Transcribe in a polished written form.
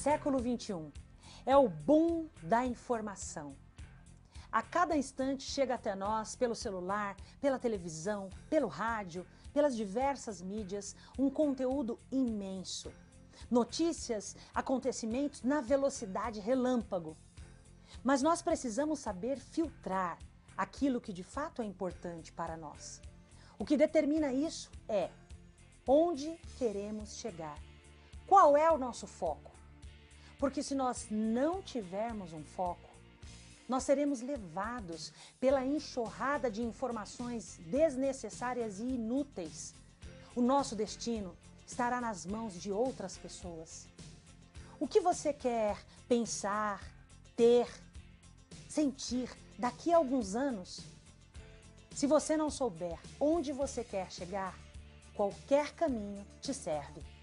Século XXI é o boom da informação. A cada instante chega até nós pelo celular, pela televisão, pelo rádio, pelas diversas mídias, um conteúdo imenso. Notícias, acontecimentos na velocidade relâmpago. Mas nós precisamos saber filtrar aquilo que de fato é importante para nós. O que determina isso é onde queremos chegar. Qual é o nosso foco? Porque se nós não tivermos um foco, nós seremos levados pela enxurrada de informações desnecessárias e inúteis. O nosso destino estará nas mãos de outras pessoas. O que você quer pensar, ter, sentir daqui a alguns anos? Se você não souber onde você quer chegar, qualquer caminho te serve.